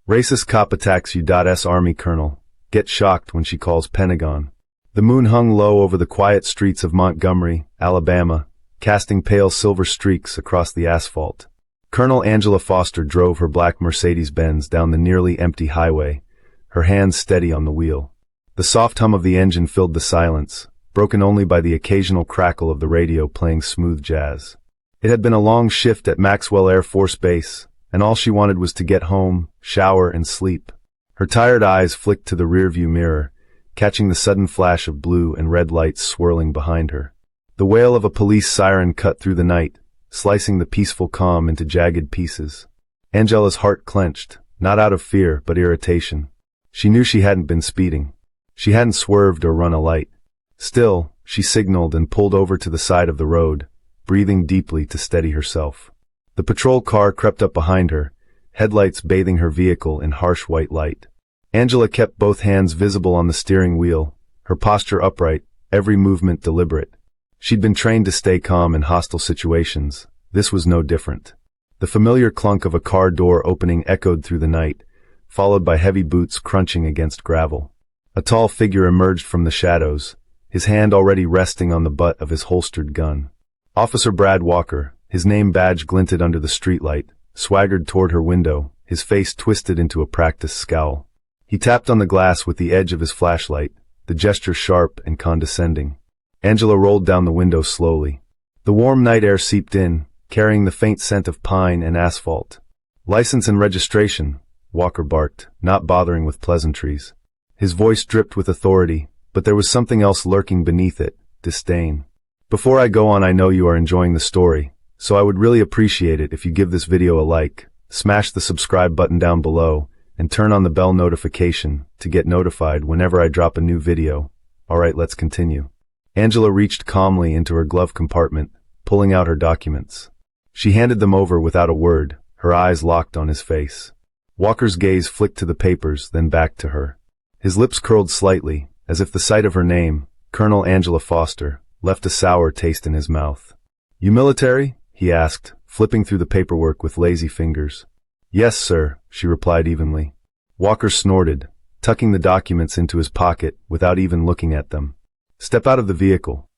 Racist cop attacks U.S. Army colonel. Get shocked when she calls Pentagon. The moon hung low over the quiet streets of Montgomery, Alabama, casting pale silver streaks across the asphalt. Colonel Angela Foster drove her black Mercedes-Benz down the nearly empty highway, her hands steady on the wheel. The soft hum of the engine filled the silence, broken only by the occasional crackle of the radio playing smooth jazz. It had been a long shift at Maxwell Air Force Base, and all she wanted was to get home, shower, and sleep. Her tired eyes flicked to the rearview mirror, catching the sudden flash of blue and red lights swirling behind her. The wail of a police siren cut through the night, slicing the peaceful calm into jagged pieces. Angela's heart clenched, not out of fear but irritation. She knew she hadn't been speeding. She hadn't swerved or run a light. Still, she signaled and pulled over to the side of the road, breathing deeply to steady herself. The patrol car crept up behind her, headlights bathing her vehicle in harsh white light. Angela kept both hands visible on the steering wheel, her posture upright, every movement deliberate. She'd been trained to stay calm in hostile situations. This was no different. The familiar clunk of a car door opening echoed through the night, followed by heavy boots crunching against gravel. A tall figure emerged from the shadows, his hand already resting on the butt of his holstered gun. Officer Brad Walker, his name badge glinted under the streetlight, swaggered toward her window, his face twisted into a practiced scowl. He tapped on the glass with the edge of his flashlight, the gesture sharp and condescending. Angela rolled down the window slowly. The warm night air seeped in, carrying the faint scent of pine and asphalt. "License and registration," Walker barked, not bothering with pleasantries. His voice dripped with authority, but there was something else lurking beneath it, disdain. "Before I go on, I know you are enjoying the story, so I would really appreciate it if you give this video a like, smash the subscribe button down below, and turn on the bell notification to get notified whenever I drop a new video. Alright, let's continue." Angela reached calmly into her glove compartment, pulling out her documents. She handed them over without a word, her eyes locked on his face. Walker's gaze flicked to the papers, then back to her. His lips curled slightly, as if the sight of her name, Colonel Angela Foster, left a sour taste in his mouth. "You military?" he asked, flipping through the paperwork with lazy fingers. "Yes, sir," she replied evenly. Walker snorted, tucking the documents into his pocket without even looking at them. "Step out of the vehicle."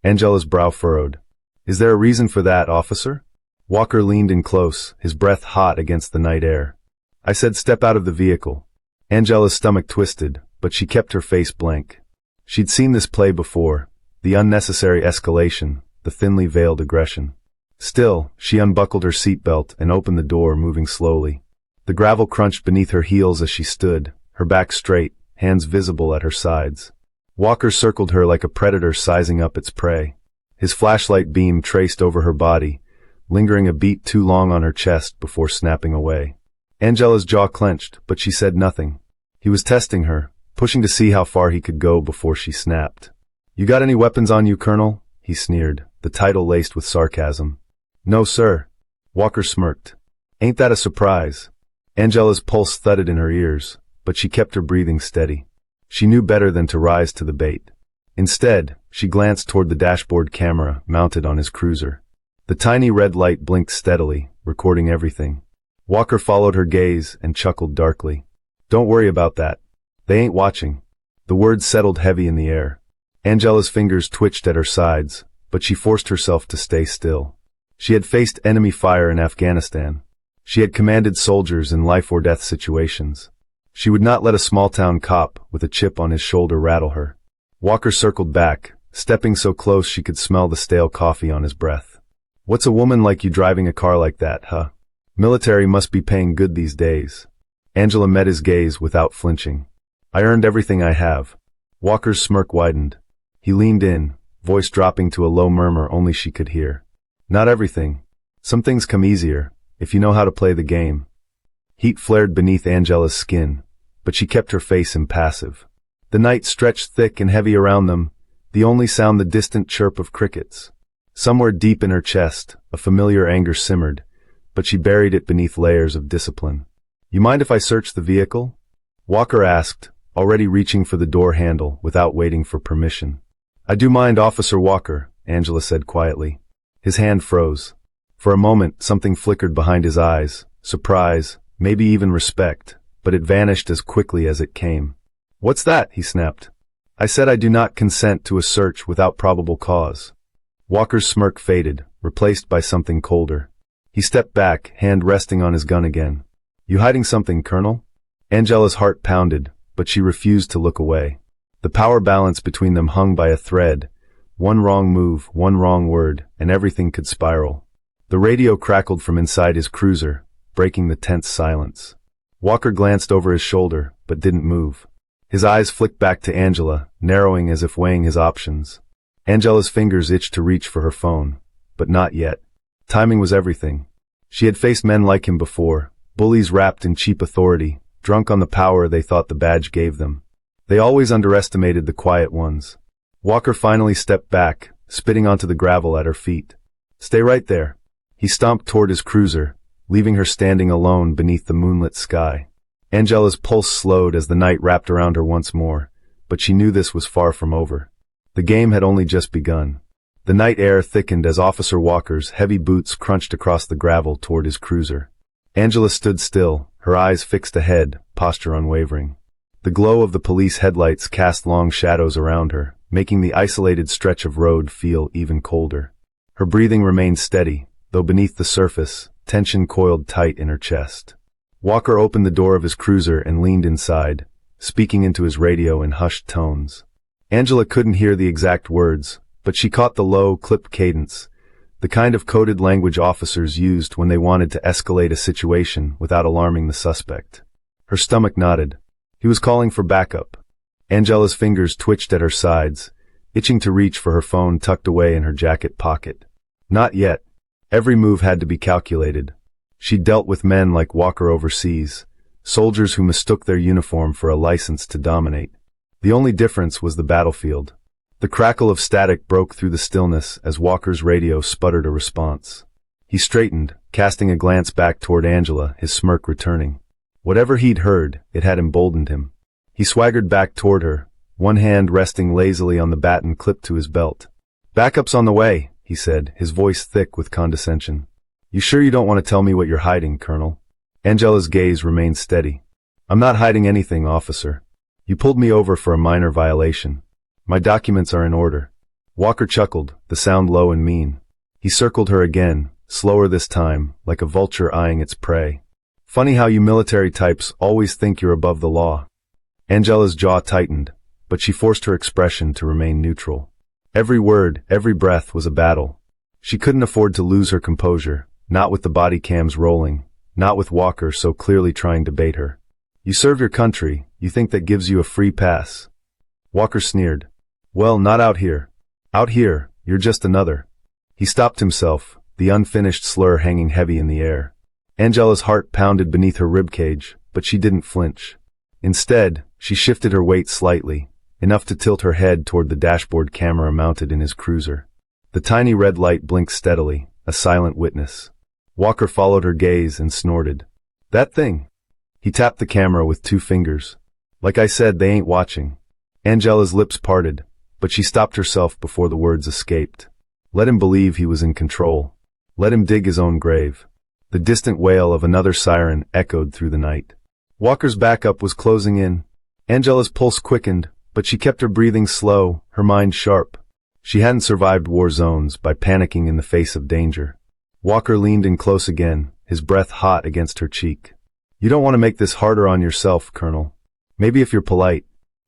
Angela's brow furrowed. "Is there a reason for that, officer?" Walker leaned in close, his breath hot against the night air. "I said step out of the vehicle." Angela's stomach twisted, but she kept her face blank. She'd seen this play before, the unnecessary escalation, the thinly veiled aggression. Still, she unbuckled her seatbelt and opened the door, moving slowly. The gravel crunched beneath her heels as she stood, her back straight, hands visible at her sides. Walker circled her like a predator sizing up its prey. His flashlight beam traced over her body, lingering a beat too long on her chest before snapping away. Angela's jaw clenched, but she said nothing. He was testing her, pushing to see how far he could go before she snapped. "You got any weapons on you, Colonel?" he sneered, the title laced with sarcasm. "No, sir." Walker smirked. "Ain't that a surprise?" Angela's pulse thudded in her ears, but she kept her breathing steady. She knew better than to rise to the bait. Instead, she glanced toward the dashboard camera mounted on his cruiser. The tiny red light blinked steadily, recording everything. Walker followed her gaze and chuckled darkly. "Don't worry about that. They ain't watching." The words settled heavy in the air. Angela's fingers twitched at her sides, but she forced herself to stay still. She had faced enemy fire in Afghanistan. She had commanded soldiers in life-or-death situations. She would not let a small-town cop with a chip on his shoulder rattle her. Walker circled back, stepping so close she could smell the stale coffee on his breath. "What's a woman like you driving a car like that, huh? Military must be paying good these days." Angela met his gaze without flinching. "I earned everything I have." Walker's smirk widened. He leaned in, voice dropping to a low murmur only she could hear. "Not everything. Some things come easier, if you know how to play the game." Heat flared beneath Angela's skin, but she kept her face impassive. The night stretched thick and heavy around them, the only sound the distant chirp of crickets. Somewhere deep in her chest, a familiar anger simmered, but she buried it beneath layers of discipline. "You mind if I search the vehicle?" Walker asked, already reaching for the door handle without waiting for permission. "I do mind, Officer Walker," Angela said quietly. His hand froze. For a moment, something flickered behind his eyes, surprise, maybe even respect, but it vanished as quickly as it came. "What's that?" he snapped. "I said I do not consent to a search without probable cause." Walker's smirk faded, replaced by something colder. He stepped back, hand resting on his gun again. "You hiding something, Colonel?" Angela's heart pounded, but she refused to look away. The power balance between them hung by a thread. One wrong move, one wrong word, and everything could spiral. The radio crackled from inside his cruiser, breaking the tense silence. Walker glanced over his shoulder, but didn't move. His eyes flicked back to Angela, narrowing as if weighing his options. Angela's fingers itched to reach for her phone, but not yet. Timing was everything. She had faced men like him before, bullies wrapped in cheap authority, drunk on the power they thought the badge gave them. They always underestimated the quiet ones. Walker finally stepped back, spitting onto the gravel at her feet. "Stay right there." He stomped toward his cruiser, leaving her standing alone beneath the moonlit sky. Angela's pulse slowed as the night wrapped around her once more, but she knew this was far from over. The game had only just begun. The night air thickened as Officer Walker's heavy boots crunched across the gravel toward his cruiser. Angela stood still, her eyes fixed ahead, posture unwavering. The glow of the police headlights cast long shadows around her, making the isolated stretch of road feel even colder. Her breathing remained steady, though beneath the surface, tension coiled tight in her chest. Walker opened the door of his cruiser and leaned inside, speaking into his radio in hushed tones. Angela couldn't hear the exact words, but she caught the low, clipped cadence, the kind of coded language officers used when they wanted to escalate a situation without alarming the suspect. Her stomach knotted. He was calling for backup. Angela's fingers twitched at her sides, itching to reach for her phone tucked away in her jacket pocket. Not yet. Every move had to be calculated. She'd dealt with men like Walker overseas, soldiers who mistook their uniform for a license to dominate. The only difference was the battlefield. The crackle of static broke through the stillness as Walker's radio sputtered a response. He straightened, casting a glance back toward Angela, his smirk returning. Whatever he'd heard, it had emboldened him. He swaggered back toward her, one hand resting lazily on the baton clipped to his belt. "Backup's on the way," he said, his voice thick with condescension. "You sure you don't want to tell me what you're hiding, Colonel?" Angela's gaze remained steady. "I'm not hiding anything, officer. You pulled me over for a minor violation. My documents are in order." Walker chuckled, the sound low and mean. He circled her again, slower this time, like a vulture eyeing its prey. "Funny how you military types always think you're above the law." Angela's jaw tightened, but she forced her expression to remain neutral. Every word, every breath was a battle. She couldn't afford to lose her composure, not with the body cams rolling, not with Walker so clearly trying to bait her. "You serve your country, you think that gives you a free pass?" Walker sneered. "Well, not out here. Out here, you're just another." He stopped himself, the unfinished slur hanging heavy in the air. Angela's heart pounded beneath her ribcage, but she didn't flinch. Instead, she shifted her weight slightly, enough to tilt her head toward the dashboard camera mounted in his cruiser. The tiny red light blinked steadily, a silent witness. Walker followed her gaze and snorted. "That thing." He tapped the camera with 2 fingers. "Like I said, they ain't watching." Angela's lips parted, but she stopped herself before the words escaped. Let him believe he was in control. Let him dig his own grave. The distant wail of another siren echoed through the night. Walker's backup was closing in. Angela's pulse quickened, but she kept her breathing slow, her mind sharp. She hadn't survived war zones by panicking in the face of danger. Walker leaned in close again, his breath hot against her cheek. "You don't want to make this harder on yourself, Colonel. Maybe if you're polite,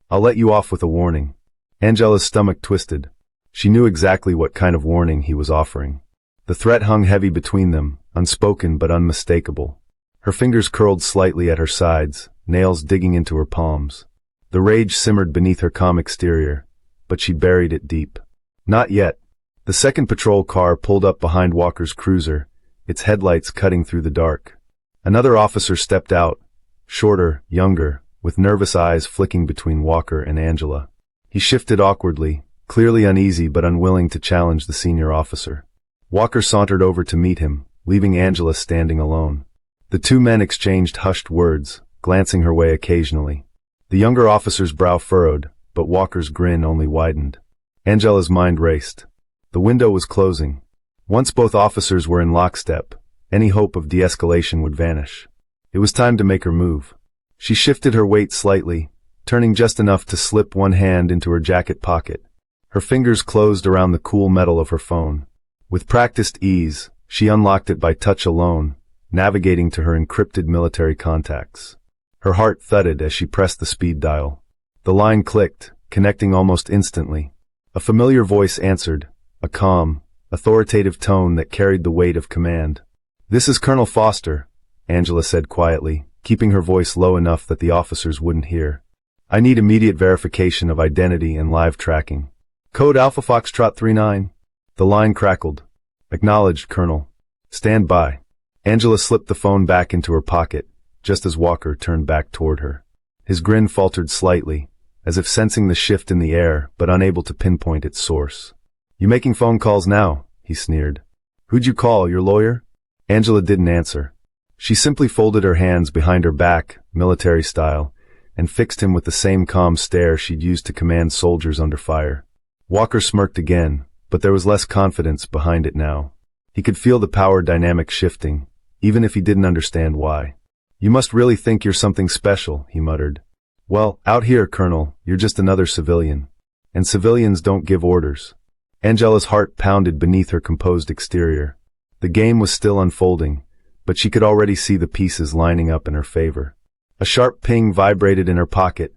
I'll let you off with a warning." Angela's stomach twisted. She knew exactly what kind of warning he was offering. The threat hung heavy between them, unspoken but unmistakable. Her fingers curled slightly at her sides, nails digging into her palms. The rage simmered beneath her calm exterior, but she buried it deep. Not yet. The second patrol car pulled up behind Walker's cruiser, its headlights cutting through the dark. Another officer stepped out, shorter, younger, with nervous eyes flicking between Walker and Angela. He shifted awkwardly, clearly uneasy but unwilling to challenge the senior officer. Walker sauntered over to meet him, leaving Angela standing alone. The 2 men exchanged hushed words, glancing her way occasionally. The younger officer's brow furrowed, but Walker's grin only widened. Angela's mind raced. The window was closing. Once both officers were in lockstep, any hope of de-escalation would vanish. It was time to make her move. She shifted her weight slightly, turning just enough to slip one hand into her jacket pocket. Her fingers closed around the cool metal of her phone. With practiced ease, she unlocked it by touch alone, navigating to her encrypted military contacts. Her heart thudded as she pressed the speed dial. The line clicked, connecting almost instantly. A familiar voice answered, a calm, authoritative tone that carried the weight of command. "This is Colonel Foster," Angela said quietly, keeping her voice low enough that the officers wouldn't hear. "I need immediate verification of identity and live tracking. Code Alpha Foxtrot 39. The line crackled. "Acknowledged, Colonel. Stand by." Angela slipped the phone back into her pocket, just as Walker turned back toward her. His grin faltered slightly, as if sensing the shift in the air but unable to pinpoint its source. "You making phone calls now?" he sneered. "Who'd you call, your lawyer?" Angela didn't answer. She simply folded her hands behind her back, military style, and fixed him with the same calm stare she'd used to command soldiers under fire. Walker smirked again, but there was less confidence behind it now. He could feel the power dynamic shifting, even if he didn't understand why. "You must really think you're something special," he muttered. "Well, out here, Colonel, you're just another civilian. And civilians don't give orders." Angela's heart pounded beneath her composed exterior. The game was still unfolding, but she could already see the pieces lining up in her favor. A sharp ping vibrated in her pocket.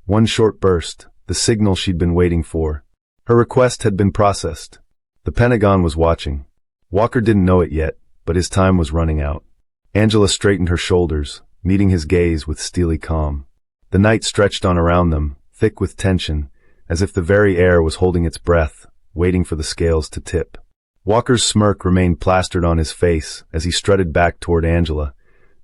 One short burst, the signal she'd been waiting for. Her request had been processed. The Pentagon was watching. Walker didn't know it yet, but his time was running out. Angela straightened her shoulders, meeting his gaze with steely calm. The night stretched on around them, thick with tension, as if the very air was holding its breath, waiting for the scales to tip. Walker's smirk remained plastered on his face as he strutted back toward Angela,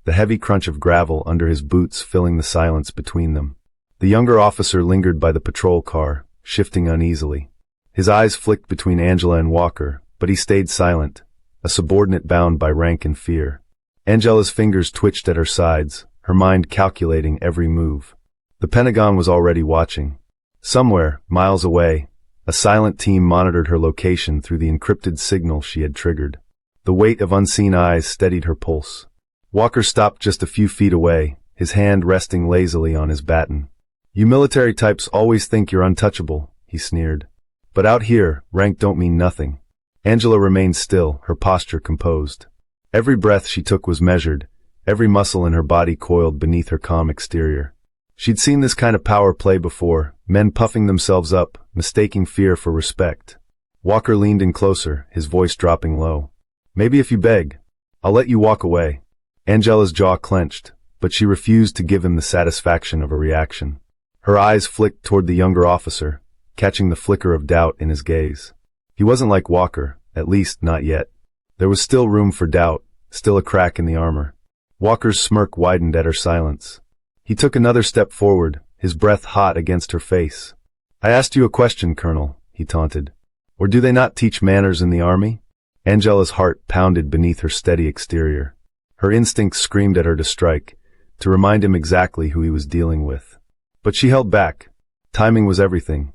the heavy crunch of gravel under his boots filling the silence between them. The younger officer lingered by the patrol car, shifting uneasily. His eyes flicked between Angela and Walker, but he stayed silent, a subordinate bound by rank and fear. Angela's fingers twitched at her sides, her mind calculating every move. The Pentagon was already watching. Somewhere, miles away, a silent team monitored her location through the encrypted signal she had triggered. The weight of unseen eyes steadied her pulse. Walker stopped just a few feet away, his hand resting lazily on his baton. "You military types always think you're untouchable," he sneered. "But out here, rank don't mean nothing." Angela remained still, her posture composed. Every breath she took was measured, every muscle in her body coiled beneath her calm exterior. She'd seen this kind of power play before, men puffing themselves up, mistaking fear for respect. Walker leaned in closer, his voice dropping low. "Maybe if you beg, I'll let you walk away." Angela's jaw clenched, but she refused to give him the satisfaction of a reaction. Her eyes flicked toward the younger officer, catching the flicker of doubt in his gaze. He wasn't like Walker, at least not yet. There was still room for doubt, still a crack in the armor. Walker's smirk widened at her silence. He took another step forward, his breath hot against her face. "I asked you a question, Colonel," he taunted. "Or do they not teach manners in the army?" Angela's heart pounded beneath her steady exterior. Her instincts screamed at her to strike, to remind him exactly who he was dealing with. But she held back. Timing was everything.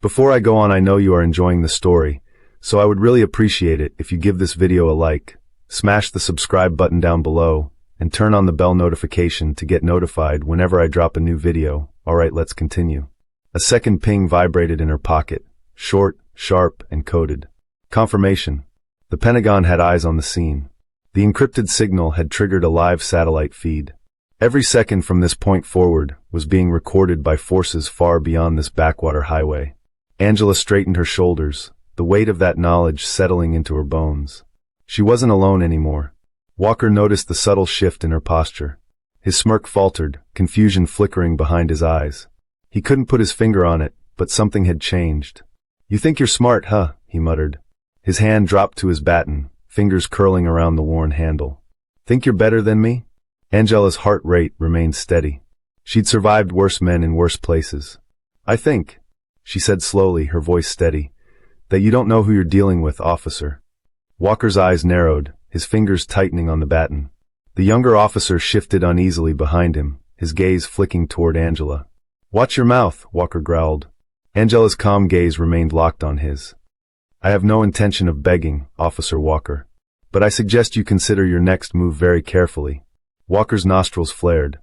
"Before I go on, I know you are enjoying the story, so I would really appreciate it if you give this video a like, smash the subscribe button down below, and turn on the bell notification to get notified whenever I drop a new video. Alright, let's continue." A second ping vibrated in her pocket, short, sharp, and coded. Confirmation. The Pentagon had eyes on the scene. The encrypted signal had triggered a live satellite feed. Every second from this point forward was being recorded by forces far beyond this backwater highway. Angela straightened her shoulders, the weight of that knowledge settling into her bones. She wasn't alone anymore. Walker noticed the subtle shift in her posture. His smirk faltered, confusion flickering behind his eyes. He couldn't put his finger on it, but something had changed. "You think you're smart, huh?" he muttered. His hand dropped to his baton, fingers curling around the worn handle. "Think you're better than me?" Angela's heart rate remained steady. She'd survived worse men in worse places. "I think," she said slowly, her voice steady, "that you don't know who you're dealing with, officer." Walker's eyes narrowed, his fingers tightening on the baton. The younger officer shifted uneasily behind him, his gaze flicking toward Angela. "Watch your mouth," Walker growled. Angela's calm gaze remained locked on his. "I have no intention of begging, Officer Walker. But I suggest you consider your next move very carefully." Walker's nostrils flared.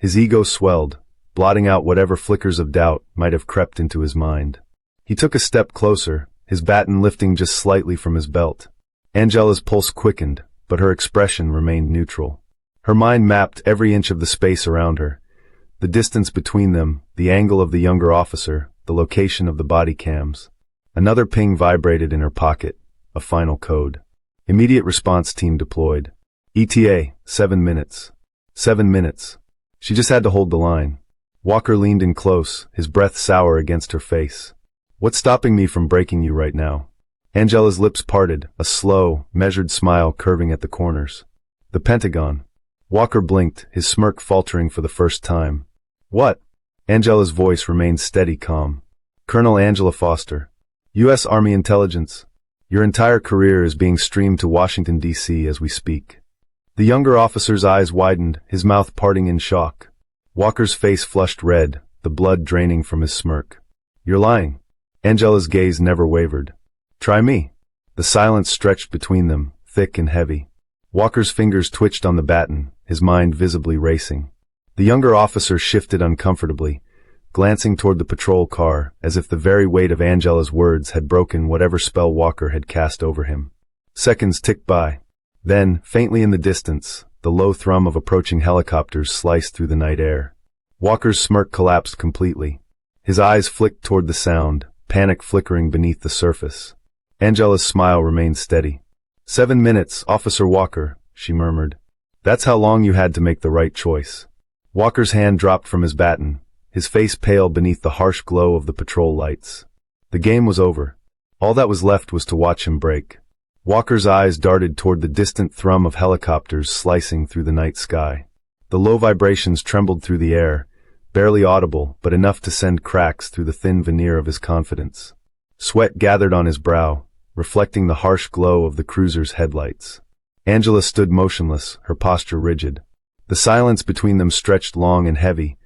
His ego swelled, blotting out whatever flickers of doubt might have crept into his mind. He took a step closer, his baton lifting just slightly from his belt. Angela's pulse quickened, but her expression remained neutral. Her mind mapped every inch of the space around her. The distance between them, the angle of the younger officer, the location of the body cams. Another ping vibrated in her pocket, a final code. Immediate response team deployed. ETA, 7 minutes. 7 minutes. She just had to hold the line. Walker leaned in close, his breath sour against her face. What's stopping me from breaking you right now? Angela's lips parted, a slow, measured smile curving at the corners. The Pentagon. Walker blinked, his smirk faltering for the first time. What? Angela's voice remained steady, calm. Colonel Angela Foster. U.S. Army Intelligence. Your entire career is being streamed to Washington, D.C. as we speak. The younger officer's eyes widened, his mouth parting in shock. Walker's face flushed red, the blood draining from his smirk. You're lying. Angela's gaze never wavered. Try me. The silence stretched between them, thick and heavy. Walker's fingers twitched on the baton, his mind visibly racing. The younger officer shifted uncomfortably, glancing toward the patrol car, as if the very weight of Angela's words had broken whatever spell Walker had cast over him. Seconds ticked by. Then, faintly in the distance, the low thrum of approaching helicopters sliced through the night air. Walker's smirk collapsed completely. His eyes flicked toward the sound, panic flickering beneath the surface. Angela's smile remained steady. 7 minutes, Officer Walker, she murmured. That's how long you had to make the right choice. Walker's hand dropped from his baton, his face pale beneath the harsh glow of the patrol lights. The game was over. All that was left was to watch him break. Walker's eyes darted toward the distant thrum of helicopters slicing through the night sky. The low vibrations trembled through the air, barely audible but enough to send cracks through the thin veneer of his confidence. Sweat gathered on his brow, reflecting the harsh glow of the cruiser's headlights. Angela stood motionless, her posture rigid. The silence between them stretched long and heavy,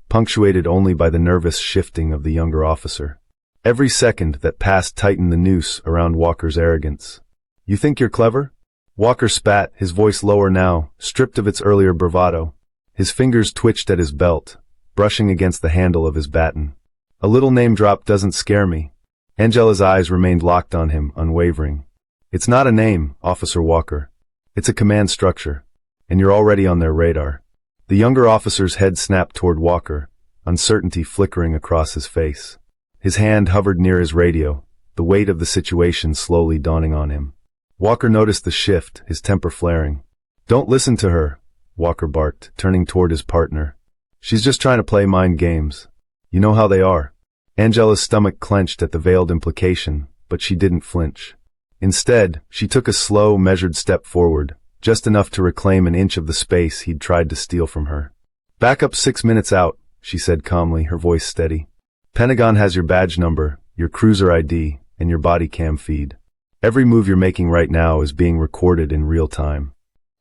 punctuated only by the nervous shifting of the younger officer. Every second that passed tightened the noose around Walker's arrogance. You think you're clever? Walker spat, his voice lower now, stripped of its earlier bravado. His fingers twitched at his belt, brushing against the handle of his baton. A little name drop doesn't scare me. Angela's eyes remained locked on him, unwavering. It's not a name, Officer Walker. It's a command structure, and you're already on their radar. The younger officer's head snapped toward Walker, uncertainty flickering across his face. His hand hovered near his radio, the weight of the situation slowly dawning on him. Walker noticed the shift, his temper flaring. Don't listen to her, Walker barked, turning toward his partner. She's just trying to play mind games. You know how they are. Angela's stomach clenched at the veiled implication, but she didn't flinch. Instead, she took a slow, measured step forward, just enough to reclaim an inch of the space he'd tried to steal from her. Back up 6 minutes out, she said calmly, her voice steady. Pentagon has your badge number, your cruiser ID, and your body cam feed. Every move you're making right now is being recorded in real time.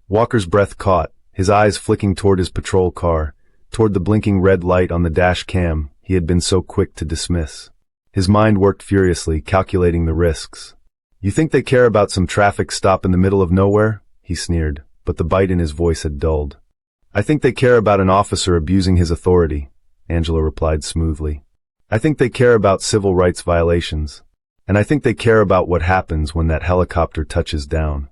Walker's breath caught, his eyes flicking toward his patrol car, toward the blinking red light on the dash cam he had been so quick to dismiss. His mind worked furiously, calculating the risks. You think they care about some traffic stop in the middle of nowhere? He sneered, but the bite in his voice had dulled. I think they care about an officer abusing his authority, Angela replied smoothly. I think they care about civil rights violations. And I think they care about what happens when that helicopter touches down.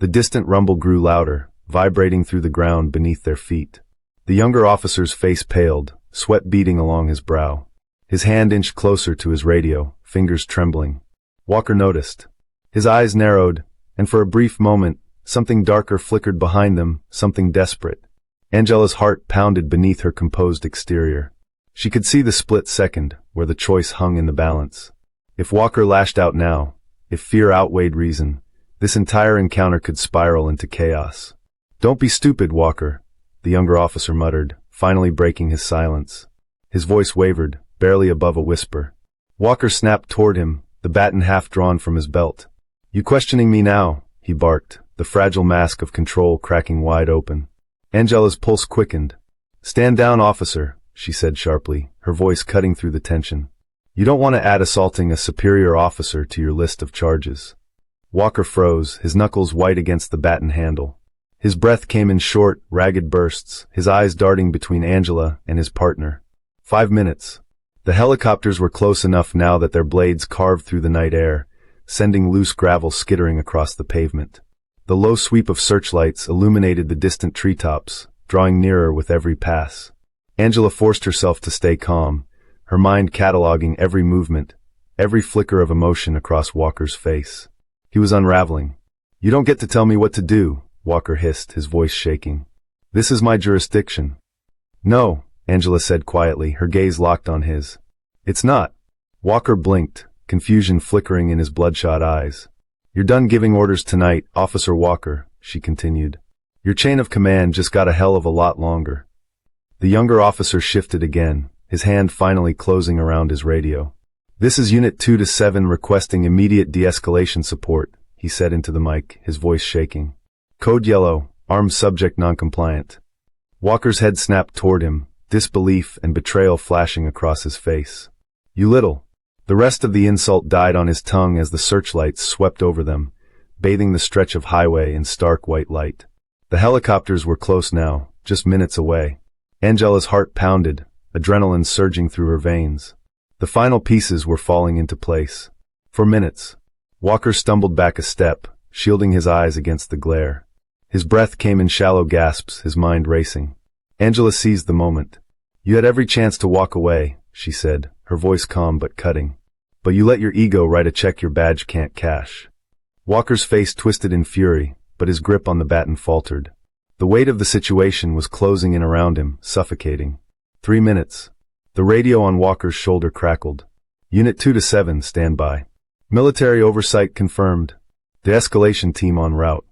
The distant rumble grew louder, vibrating through the ground beneath their feet. The younger officer's face paled, sweat beading along his brow. His hand inched closer to his radio, fingers trembling. Walker noticed. His eyes narrowed, and for a brief moment, something darker flickered behind them, something desperate. Angela's heart pounded beneath her composed exterior. She could see the split second, where the choice hung in the balance. If Walker lashed out now, if fear outweighed reason, this entire encounter could spiral into chaos. Don't be stupid, Walker, the younger officer muttered, finally breaking his silence. His voice wavered, barely above a whisper. Walker snapped toward him, the baton half drawn from his belt. You questioning me now? He barked, the fragile mask of control cracking wide open. Angela's pulse quickened. Stand down, officer, she said sharply, her voice cutting through the tension. You don't want to add assaulting a superior officer to your list of charges. Walker froze, his knuckles white against the baton handle. His breath came in short, ragged bursts, his eyes darting between Angela and his partner. 5 minutes. The helicopters were close enough now that their blades carved through the night air, sending loose gravel skittering across the pavement. The low sweep of searchlights illuminated the distant treetops, drawing nearer with every pass. Angela forced herself to stay calm, her mind cataloging every movement, every flicker of emotion across Walker's face. He was unraveling. "You don't get to tell me what to do," Walker hissed, his voice shaking. "This is my jurisdiction." "No," Angela said quietly, her gaze locked on his. "It's not." Walker blinked, confusion flickering in his bloodshot eyes. "You're done giving orders tonight, Officer Walker," she continued. "Your chain of command just got a hell of a lot longer." The younger officer shifted again, his hand finally closing around his radio. "This is Unit 2-7 requesting immediate de-escalation support," he said into the mic, his voice shaking. "Code yellow, armed subject non-compliant." Walker's head snapped toward him, disbelief and betrayal flashing across his face. "You little." The rest of the insult died on his tongue as the searchlights swept over them, bathing the stretch of highway in stark white light. The helicopters were close now, just minutes away. Angela's heart pounded, adrenaline surging through her veins. The final pieces were falling into place. For minutes, Walker stumbled back a step, shielding his eyes against the glare. His breath came in shallow gasps, his mind racing. Angela seized the moment. "You had every chance to walk away," she said, her voice calm but cutting. "But you let your ego write a check your badge can't cash." Walker's face twisted in fury, but his grip on the baton faltered. The weight of the situation was closing in around him, suffocating. 3 minutes. The radio on Walker's shoulder crackled. "Unit 2-7, stand by. Military oversight confirmed. The escalation team en route."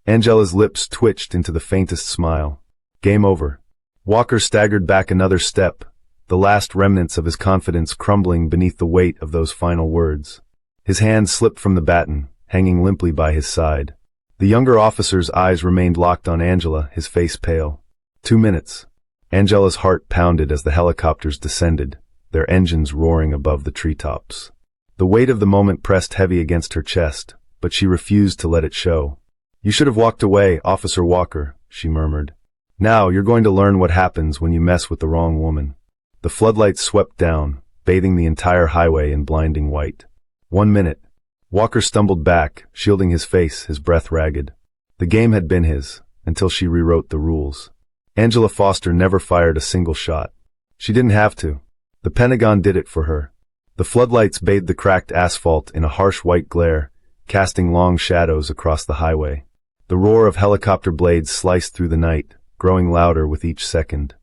Angela's lips twitched into the faintest smile. "Game over." Walker staggered back another step, the last remnants of his confidence crumbling beneath the weight of those final words. His hand slipped from the baton, hanging limply by his side. The younger officer's eyes remained locked on Angela, his face pale. 2 minutes. Angela's heart pounded as the helicopters descended, their engines roaring above the treetops. The weight of the moment pressed heavy against her chest, but she refused to let it show. "You should have walked away, Officer Walker," she murmured. "Now you're going to learn what happens when you mess with the wrong woman." The floodlights swept down, bathing the entire highway in blinding white. 1 minute. Walker stumbled back, shielding his face, his breath ragged. The game had been his, until she rewrote the rules. Angela Foster never fired a single shot. She didn't have to. The Pentagon did it for her. The floodlights bathed the cracked asphalt in a harsh white glare, casting long shadows across the highway. The roar of helicopter blades sliced through the night, growing louder with each second.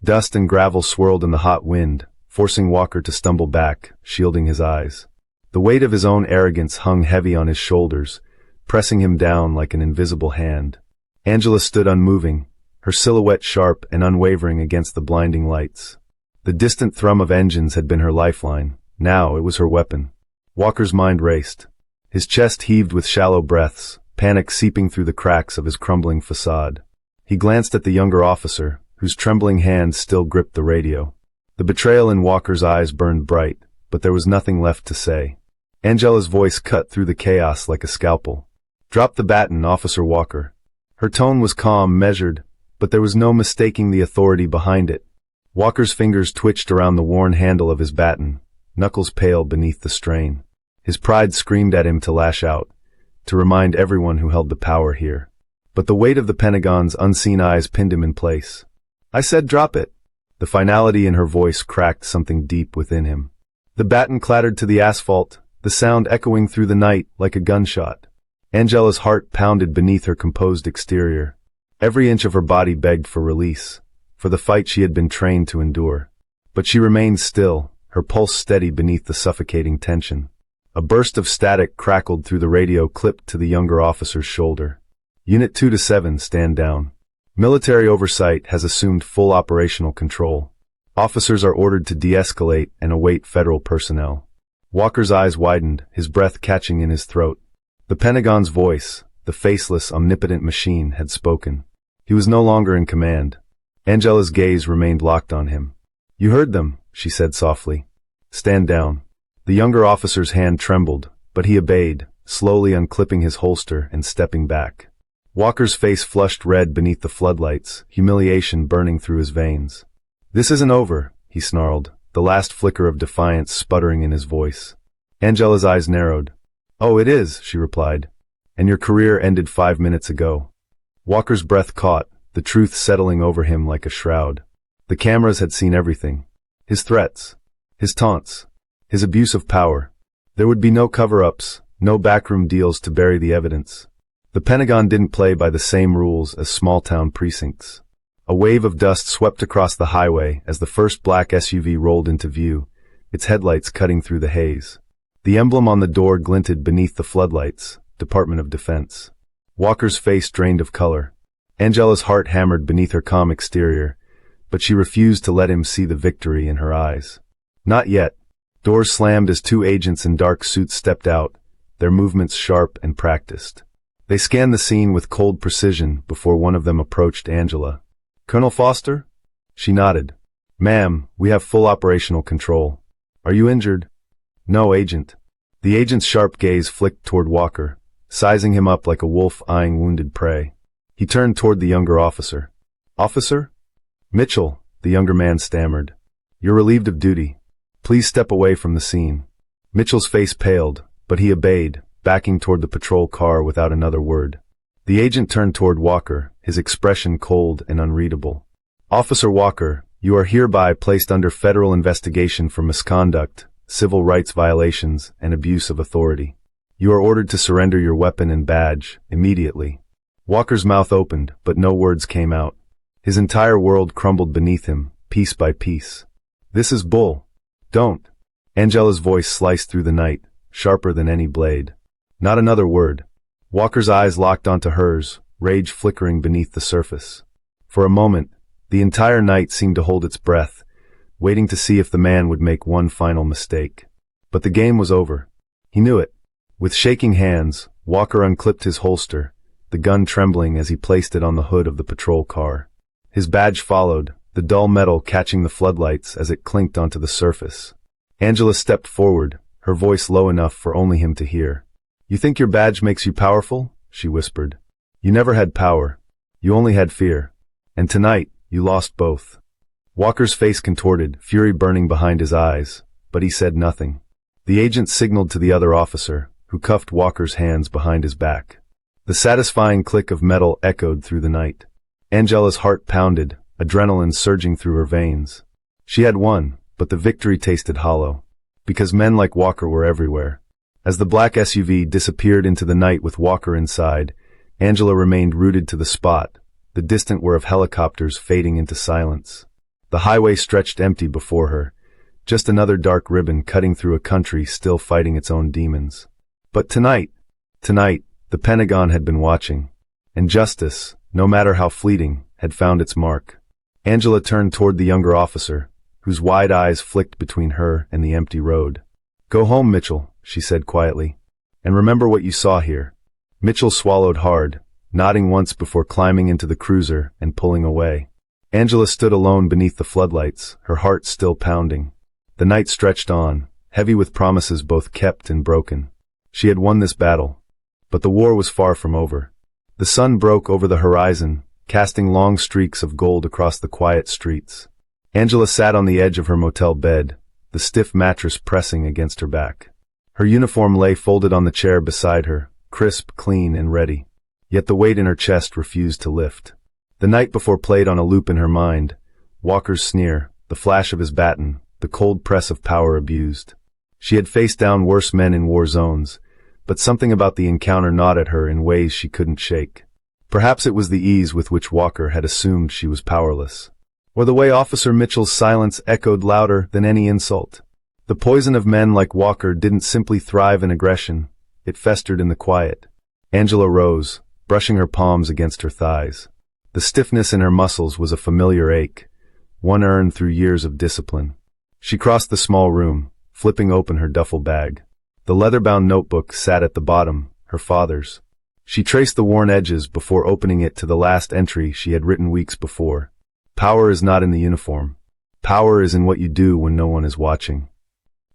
Dust and gravel swirled in the hot wind, forcing Walker to stumble back, shielding his eyes. The weight of his own arrogance hung heavy on his shoulders, pressing him down like an invisible hand. Angela stood unmoving, her silhouette sharp and unwavering against the blinding lights. The distant thrum of engines had been her lifeline. Now it was her weapon. Walker's mind raced. His chest heaved with shallow breaths, panic seeping through the cracks of his crumbling facade. He glanced at the younger officer, whose trembling hands still gripped the radio. The betrayal in Walker's eyes burned bright, but there was nothing left to say. Angela's voice cut through the chaos like a scalpel. "Drop the baton, Officer Walker." Her tone was calm, measured, but there was no mistaking the authority behind it. Walker's fingers twitched around the worn handle of his baton, knuckles pale beneath the strain. His pride screamed at him to lash out, to remind everyone who held the power here. But the weight of the Pentagon's unseen eyes pinned him in place. "I said drop it." The finality in her voice cracked something deep within him. The baton clattered to the asphalt, the sound echoing through the night like a gunshot. Angela's heart pounded beneath her composed exterior. Every inch of her body begged for release, for the fight she had been trained to endure. But she remained still, her pulse steady beneath the suffocating tension. A burst of static crackled through the radio clipped to the younger officer's shoulder. "Unit 2-7, stand down. Military oversight has assumed full operational control. Officers are ordered to de-escalate and await federal personnel." Walker's eyes widened, his breath catching in his throat. The Pentagon's voice, the faceless, omnipotent machine, had spoken. He was no longer in command. Angela's gaze remained locked on him. "You heard them," she said softly. "Stand down." The younger officer's hand trembled, but he obeyed, slowly unclipping his holster and stepping back. Walker's face flushed red beneath the floodlights, humiliation burning through his veins. "This isn't over," he snarled, the last flicker of defiance sputtering in his voice. Angela's eyes narrowed. "Oh, it is," she replied. "And your career ended 5 minutes ago." Walker's breath caught, the truth settling over him like a shroud. The cameras had seen everything. His threats, his taunts, his abuse of power. There would be no cover-ups, no backroom deals to bury the evidence. The Pentagon didn't play by the same rules as small-town precincts. A wave of dust swept across the highway as the first black SUV rolled into view, its headlights cutting through the haze. The emblem on the door glinted beneath the floodlights, Department of Defense. Walker's face drained of color. Angela's heart hammered beneath her calm exterior, but she refused to let him see the victory in her eyes. Not yet. Doors slammed as 2 agents in dark suits stepped out, their movements sharp and practiced. They scanned the scene with cold precision before one of them approached Angela. "Colonel Foster?" She nodded. "Ma'am, we have full operational control. Are you injured?" "No, Agent." The agent's sharp gaze flicked toward Walker, sizing him up like a wolf eyeing wounded prey. He turned toward the younger officer. "Officer?" "Mitchell," the younger man stammered. "You're relieved of duty. Please step away from the scene." Mitchell's face paled, but he obeyed, backing toward the patrol car without another word. The agent turned toward Walker, his expression cold and unreadable. "Officer Walker, you are hereby placed under federal investigation for misconduct, civil rights violations, and abuse of authority. You are ordered to surrender your weapon and badge, immediately." Walker's mouth opened, but no words came out. His entire world crumbled beneath him, piece by piece. "This is bull. Don't." Angela's voice sliced through the night, sharper than any blade. Not another word. Walker's eyes locked onto hers, rage flickering beneath the surface. For a moment, the entire night seemed to hold its breath, waiting to see if the man would make one final mistake. But the game was over. He knew it. With shaking hands, Walker unclipped his holster, the gun trembling as he placed it on the hood of the patrol car. His badge followed, the dull metal catching the floodlights as it clinked onto the surface. Angela stepped forward, her voice low enough for only him to hear. "You think your badge makes you powerful?" she whispered. "You never had power. You only had fear. And tonight, you lost both." Walker's face contorted, fury burning behind his eyes, but he said nothing. The agent signaled to the other officer, who cuffed Walker's hands behind his back. The satisfying click of metal echoed through the night. Angela's heart pounded, adrenaline surging through her veins. She had won, but the victory tasted hollow. Because men like Walker were everywhere. As the black SUV disappeared into the night with Walker inside, Angela remained rooted to the spot, the distant whir of helicopters fading into silence. The highway stretched empty before her, just another dark ribbon cutting through a country still fighting its own demons. But tonight, the Pentagon had been watching. And justice, no matter how fleeting, had found its mark. Angela turned toward the younger officer, whose wide eyes flicked between her and the empty road. "Go home, Mitchell," she said quietly. "And remember what you saw here." Mitchell swallowed hard, nodding once before climbing into the cruiser and pulling away. Angela stood alone beneath the floodlights, her heart still pounding. The night stretched on, heavy with promises both kept and broken. She had won this battle. But the war was far from over. The sun broke over the horizon, casting long streaks of gold across the quiet streets. Angela sat on the edge of her motel bed, the stiff mattress pressing against her back. Her uniform lay folded on the chair beside her, crisp, clean, and ready. Yet the weight in her chest refused to lift. The night before played on a loop in her mind, Walker's sneer, the flash of his baton, the cold press of power abused. She had faced down worse men in war zones, but something about the encounter gnawed at her in ways she couldn't shake. Perhaps it was the ease with which Walker had assumed she was powerless. Or the way Officer Mitchell's silence echoed louder than any insult. The poison of men like Walker didn't simply thrive in aggression, it festered in the quiet. Angela rose, brushing her palms against her thighs. The stiffness in her muscles was a familiar ache, one earned through years of discipline. She crossed the small room, flipping open her duffel bag. The leather-bound notebook sat at the bottom, her father's. She traced the worn edges before opening it to the last entry she had written weeks before. Power is not in the uniform. Power is in what you do when no one is watching.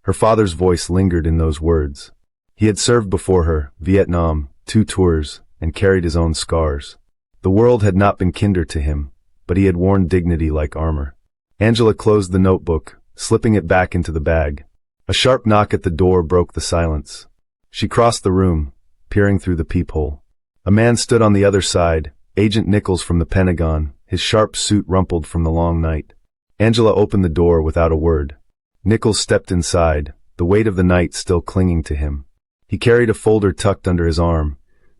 Her father's voice lingered in those words. He had served before her, Vietnam, 2 tours, and carried his own scars. The world had not been kinder to him, but he had worn dignity like armor. Angela closed the notebook, slipping it back into the bag. A sharp knock at the door broke the silence. She crossed the room, peering through the peephole. A man stood on the other side, Agent Nichols from the Pentagon, his sharp suit rumpled from the long night. Angela opened the door without a word. Nichols stepped inside, the weight of the night still clinging to him. He carried a folder tucked under his arm,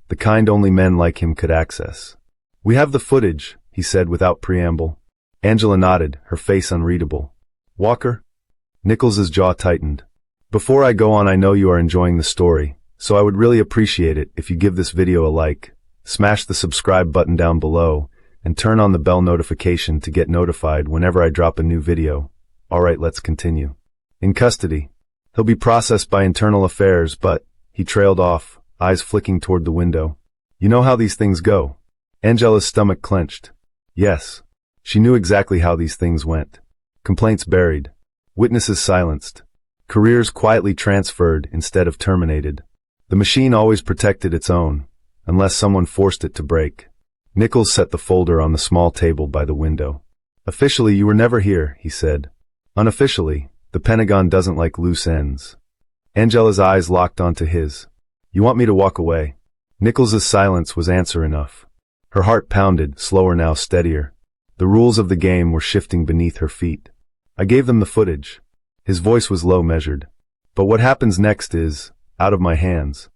the kind only men like him could access. "We have the footage," he said without preamble. Angela nodded, her face unreadable. "Walker?" Nichols's jaw tightened. "Before I go on, I know you are enjoying the story, so I would really appreciate it if you give this video a like, smash the subscribe button down below, and turn on the bell notification to get notified whenever I drop a new video. Alright, let's continue. In custody. He'll be processed by internal affairs, but," he trailed off, eyes flicking toward the window. "You know how these things go." Angela's stomach clenched. Yes. She knew exactly how these things went. Complaints buried. Witnesses silenced. Careers quietly transferred instead of terminated. The machine always protected its own, unless someone forced it to break. Nichols set the folder on the small table by the window. "Officially, you were never here," he said. "Unofficially, the Pentagon doesn't like loose ends." Angela's eyes locked onto his. "You want me to walk away?" Nichols's silence was answer enough. Her heart pounded, slower now, steadier. The rules of the game were shifting beneath her feet. "I gave them the footage." His voice was low, measured. "But what happens next is out of my hands."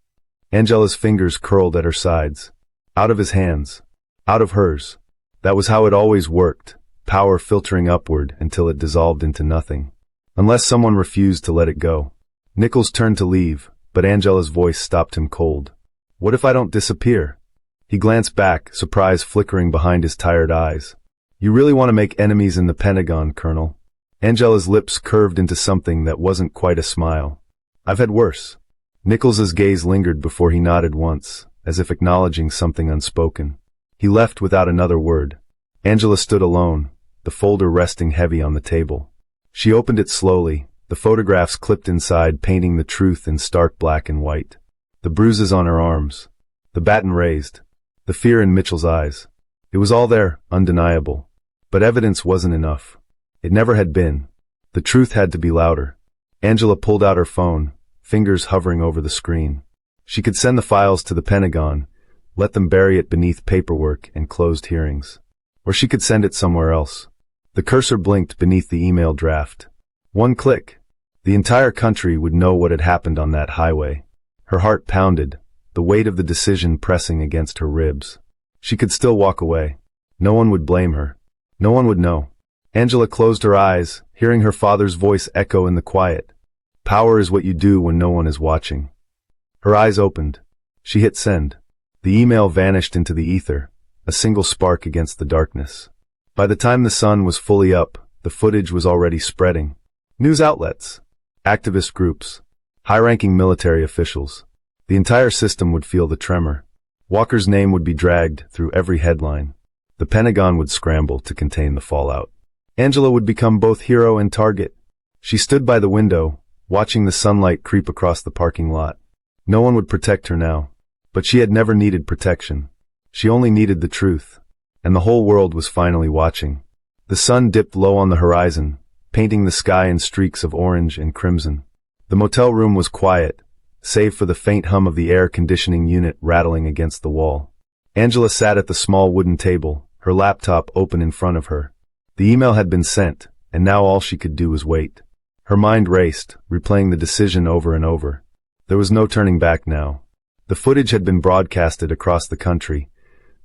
Angela's fingers curled at her sides. Out of his hands. Out of hers. That was how it always worked, power filtering upward until it dissolved into nothing. Unless someone refused to let it go. Nichols turned to leave, but Angela's voice stopped him cold. "What if I don't disappear?" He glanced back, surprise flickering behind his tired eyes. "You really want to make enemies in the Pentagon, Colonel?" Angela's lips curved into something that wasn't quite a smile. "I've had worse." Nichols's gaze lingered before he nodded once, as if acknowledging something unspoken. He left without another word. Angela stood alone, the folder resting heavy on the table. She opened it slowly, the photographs clipped inside painting the truth in stark black and white. The bruises on her arms. The baton raised. The fear in Mitchell's eyes. It was all there, undeniable. But evidence wasn't enough. It never had been. The truth had to be louder. Angela pulled out her phone, fingers hovering over the screen. She could send the files to the Pentagon, let them bury it beneath paperwork and closed hearings. Or she could send it somewhere else. The cursor blinked beneath the email draft. One click. The entire country would know what had happened on that highway. Her heart pounded, the weight of the decision pressing against her ribs. She could still walk away. No one would blame her. No one would know. Angela closed her eyes, hearing her father's voice echo in the quiet. "Power is what you do when no one is watching." Her eyes opened. She hit send. The email vanished into the ether, a single spark against the darkness. By the time the sun was fully up, the footage was already spreading. News outlets, activist groups, high-ranking military officials. The entire system would feel the tremor. Walker's name would be dragged through every headline. The Pentagon would scramble to contain the fallout. Angela would become both hero and target. She stood by the window, watching the sunlight creep across the parking lot. No one would protect her now. But she had never needed protection. She only needed the truth. And the whole world was finally watching. The sun dipped low on the horizon, painting the sky in streaks of orange and crimson. The motel room was quiet, save for the faint hum of the air conditioning unit rattling against the wall. Angela sat at the small wooden table, her laptop open in front of her. The email had been sent, and now all she could do was wait. Her mind raced, replaying the decision over and over. There was no turning back now. The footage had been broadcasted across the country.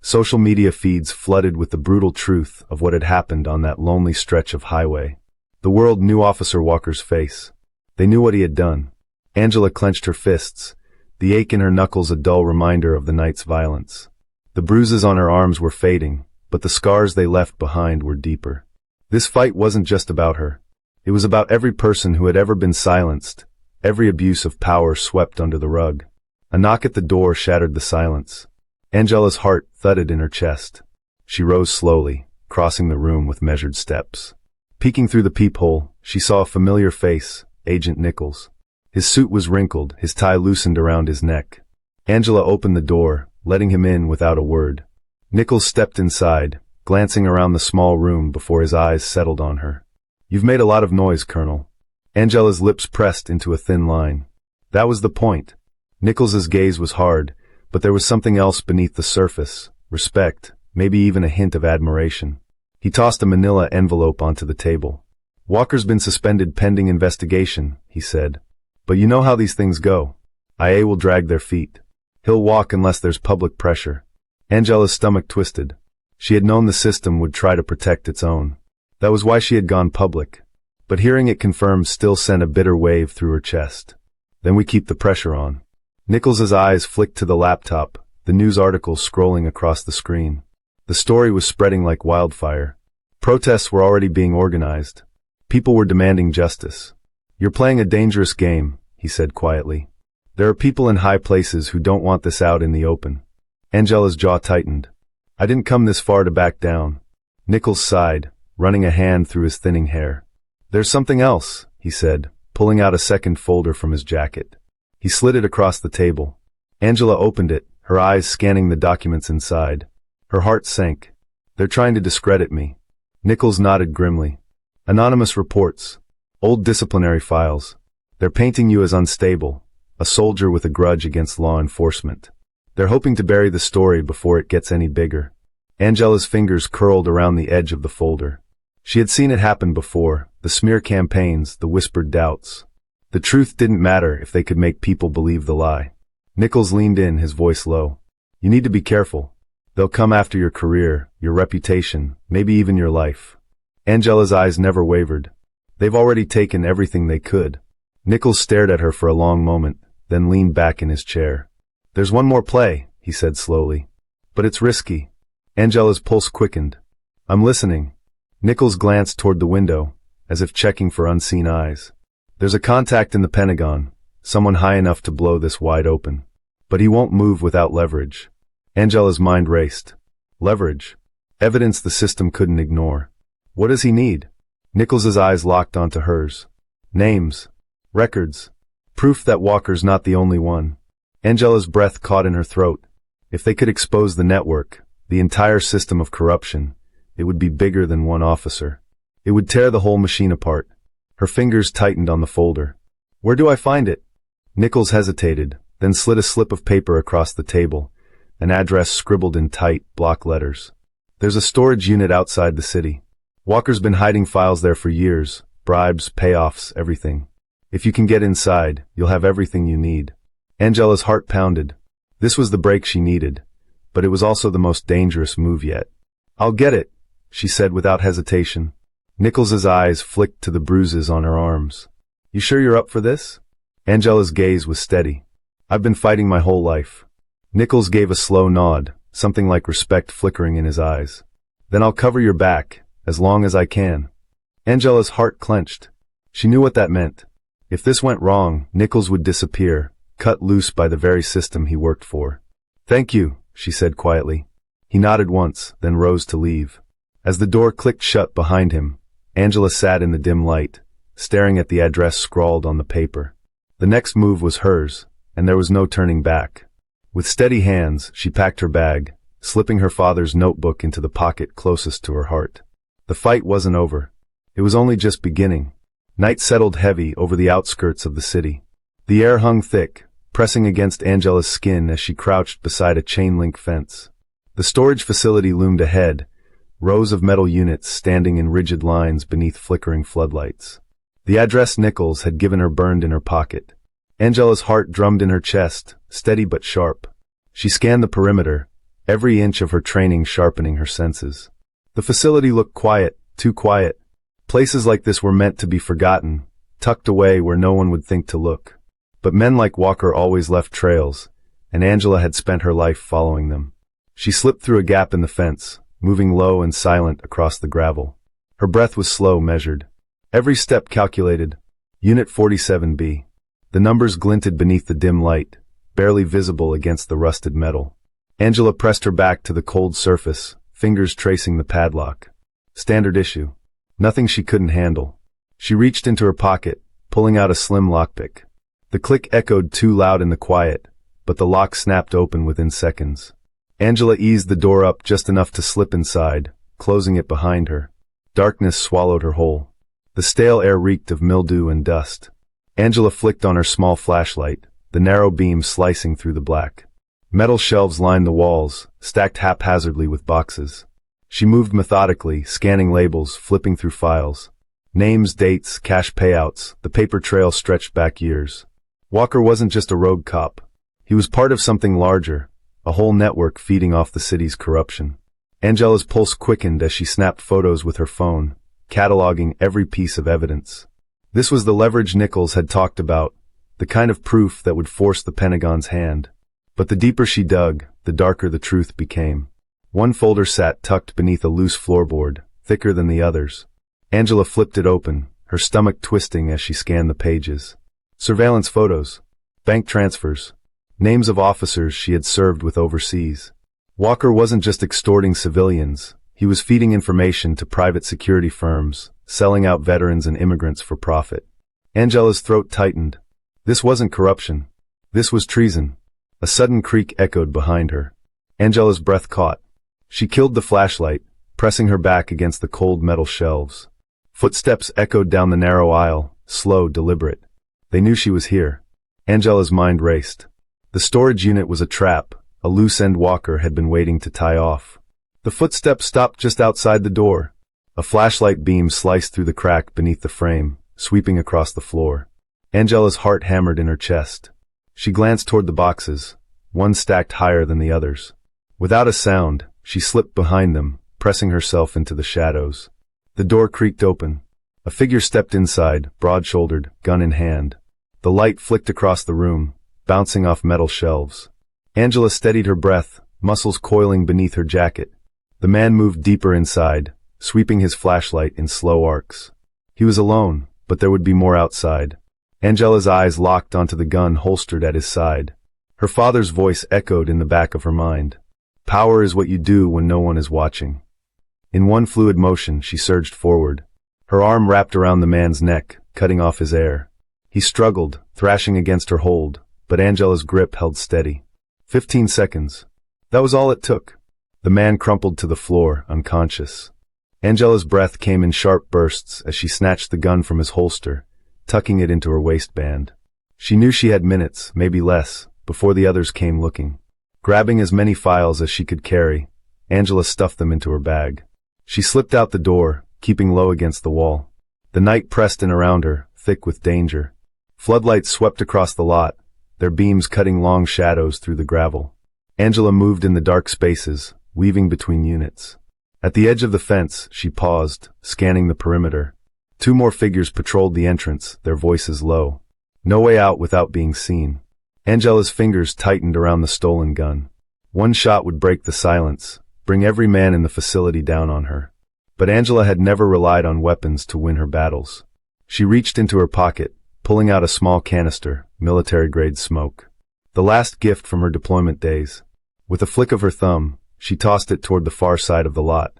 Social media feeds flooded with the brutal truth of what had happened on that lonely stretch of highway. The world knew Officer Walker's face. They knew what he had done. Angela clenched her fists, the ache in her knuckles a dull reminder of the night's violence. The bruises on her arms were fading, but the scars they left behind were deeper. This fight wasn't just about her. It was about every person who had ever been silenced, every abuse of power swept under the rug. A knock at the door shattered the silence. Angela's heart thudded in her chest. She rose slowly, crossing the room with measured steps. Peeking through the peephole, she saw a familiar face, Agent Nichols. His suit was wrinkled, his tie loosened around his neck. Angela opened the door, letting him in without a word. Nichols stepped inside, glancing around the small room before his eyes settled on her. "You've made a lot of noise, Colonel." Angela's lips pressed into a thin line. That was the point. Nichols's gaze was hard, but there was something else beneath the surface: respect, maybe even a hint of admiration. He tossed a manila envelope onto the table. "Walker's been suspended pending investigation," he said. "But you know how these things go. IA will drag their feet. He'll walk unless there's public pressure." Angela's stomach twisted. She had known the system would try to protect its own. That was why she had gone public. But hearing it confirmed still sent a bitter wave through her chest. "Then we keep the pressure on." Nichols's eyes flicked to the laptop, the news articles scrolling across the screen. The story was spreading like wildfire. Protests were already being organized. People were demanding justice. "You're playing a dangerous game," he said quietly. "There are people in high places who don't want this out in the open." Angela's jaw tightened. "I didn't come this far to back down." Nichols sighed, running a hand through his thinning hair. "There's something else," he said, pulling out a second folder from his jacket. He slid it across the table. Angela opened it, her eyes scanning the documents inside. Her heart sank. "They're trying to discredit me." Nichols nodded grimly. "Anonymous reports. Old disciplinary files. They're painting you as unstable, a soldier with a grudge against law enforcement. They're hoping to bury the story before it gets any bigger." Angela's fingers curled around the edge of the folder. She had seen it happen before, the smear campaigns, the whispered doubts. The truth didn't matter if they could make people believe the lie. Nichols leaned in, his voice low. "You need to be careful. They'll come after your career, your reputation, maybe even your life." Angela's eyes never wavered. "They've already taken everything they could." Nichols stared at her for a long moment, then leaned back in his chair. "There's one more play," he said slowly. "But it's risky." Angela's pulse quickened. "I'm listening." Nichols glanced toward the window, as if checking for unseen eyes. "There's a contact in the Pentagon, someone high enough to blow this wide open. But he won't move without leverage." Angela's mind raced. Leverage. Evidence the system couldn't ignore. What does he need? Nichols's eyes locked onto hers. Names. Records. Proof that Walker's not the only one. Angela's breath caught in her throat. If they could expose the network, the entire system of corruption, it would be bigger than one officer. It would tear the whole machine apart. Her fingers tightened on the folder. "Where do I find it?" Nichols hesitated, then slid a slip of paper across the table, an address scribbled in tight, block letters. "There's a storage unit outside the city. Walker's been hiding files there for years, bribes, payoffs, everything. If you can get inside, you'll have everything you need." Angela's heart pounded. This was the break she needed, but it was also the most dangerous move yet. "I'll get it," she said without hesitation. Nichols's eyes flicked to the bruises on her arms. "You sure you're up for this?" Angela's gaze was steady. "I've been fighting my whole life." Nichols gave a slow nod, something like respect flickering in his eyes. "Then I'll cover your back, as long as I can." Angela's heart clenched. She knew what that meant. If this went wrong, Nichols would disappear, cut loose by the very system he worked for. "Thank you," she said quietly. He nodded once, then rose to leave. As the door clicked shut behind him, Angela sat in the dim light, staring at the address scrawled on the paper. The next move was hers, and there was no turning back. With steady hands, she packed her bag, slipping her father's notebook into the pocket closest to her heart. The fight wasn't over. It was only just beginning. Night settled heavy over the outskirts of the city. The air hung thick, pressing against Angela's skin as she crouched beside a chain-link fence. The storage facility loomed ahead, rows of metal units standing in rigid lines beneath flickering floodlights. The address Nichols had given her burned in her pocket. Angela's heart drummed in her chest, steady but sharp. She scanned the perimeter, every inch of her training sharpening her senses. The facility looked quiet, too quiet. Places like this were meant to be forgotten, tucked away where no one would think to look. But men like Walker always left trails, and Angela had spent her life following them. She slipped through a gap in the fence, moving low and silent across the gravel. Her breath was slow, measured. Every step calculated. Unit 47B. The numbers glinted beneath the dim light, barely visible against the rusted metal. Angela pressed her back to the cold surface, fingers tracing the padlock. Standard issue. Nothing she couldn't handle. She reached into her pocket, pulling out a slim lockpick. The click echoed too loud in the quiet, but the lock snapped open within seconds. Angela eased the door up just enough to slip inside, closing it behind her. Darkness swallowed her whole. The stale air reeked of mildew and dust. Angela flicked on her small flashlight, the narrow beam slicing through the black. Metal shelves lined the walls, stacked haphazardly with boxes. She moved methodically, scanning labels, flipping through files. Names, dates, cash payouts, the paper trail stretched back years. Walker wasn't just a rogue cop. He was part of something larger, a whole network feeding off the city's corruption. Angela's pulse quickened as she snapped photos with her phone, cataloging every piece of evidence. This was the leverage Nichols had talked about, the kind of proof that would force the Pentagon's hand. But the deeper she dug, the darker the truth became. One folder sat tucked beneath a loose floorboard, thicker than the others. Angela flipped it open, her stomach twisting as she scanned the pages. Surveillance photos, bank transfers, names of officers she had served with overseas. Walker wasn't just extorting civilians, he was feeding information to private security firms, selling out veterans and immigrants for profit. Angela's throat tightened. This wasn't corruption. This was treason. A sudden creak echoed behind her. Angela's breath caught. She killed the flashlight, pressing her back against the cold metal shelves. Footsteps echoed down the narrow aisle, slow, deliberate. They knew she was here. Angela's mind raced. The storage unit was a trap. A loose-end Walker had been waiting to tie off. The footsteps stopped just outside the door. A flashlight beam sliced through the crack beneath the frame, sweeping across the floor. Angela's heart hammered in her chest. She glanced toward the boxes, one stacked higher than the others. Without a sound, she slipped behind them, pressing herself into the shadows. The door creaked open. A figure stepped inside, broad-shouldered, gun in hand. The light flicked across the room, bouncing off metal shelves. Angela steadied her breath, muscles coiling beneath her jacket. The man moved deeper inside, sweeping his flashlight in slow arcs. He was alone, but there would be more outside. Angela's eyes locked onto the gun holstered at his side. Her father's voice echoed in the back of her mind. Power is what you do when no one is watching. In one fluid motion, she surged forward. Her arm wrapped around the man's neck, cutting off his air. He struggled, thrashing against her hold, but Angela's grip held steady. 15 seconds. That was all it took. The man crumpled to the floor, unconscious. Angela's breath came in sharp bursts as she snatched the gun from his holster, tucking it into her waistband. She knew she had minutes, maybe less, before the others came looking. Grabbing as many files as she could carry, Angela stuffed them into her bag. She slipped out the door, keeping low against the wall. The night pressed in around her, thick with danger. Floodlights swept across the lot, their beams cutting long shadows through the gravel. Angela moved in the dark spaces, weaving between units. At the edge of the fence, she paused, scanning the perimeter. 2 more figures patrolled the entrance, their voices low. No way out without being seen. Angela's fingers tightened around the stolen gun. One shot would break the silence, bring every man in the facility down on her. But Angela had never relied on weapons to win her battles. She reached into her pocket, pulling out a small canister, military-grade smoke. The last gift from her deployment days. With a flick of her thumb, she tossed it toward the far side of the lot.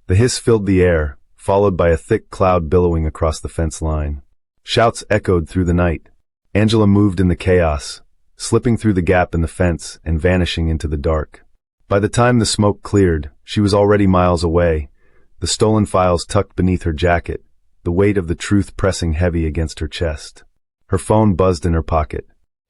The hiss filled the air, followed by a thick cloud billowing across the fence line. Shouts echoed through the night. Angela moved in the chaos, slipping through the gap in the fence and vanishing into the dark. By the time the smoke cleared, she was already miles away, the stolen files tucked beneath her jacket, the weight of the truth pressing heavy against her chest. Her phone buzzed in her pocket.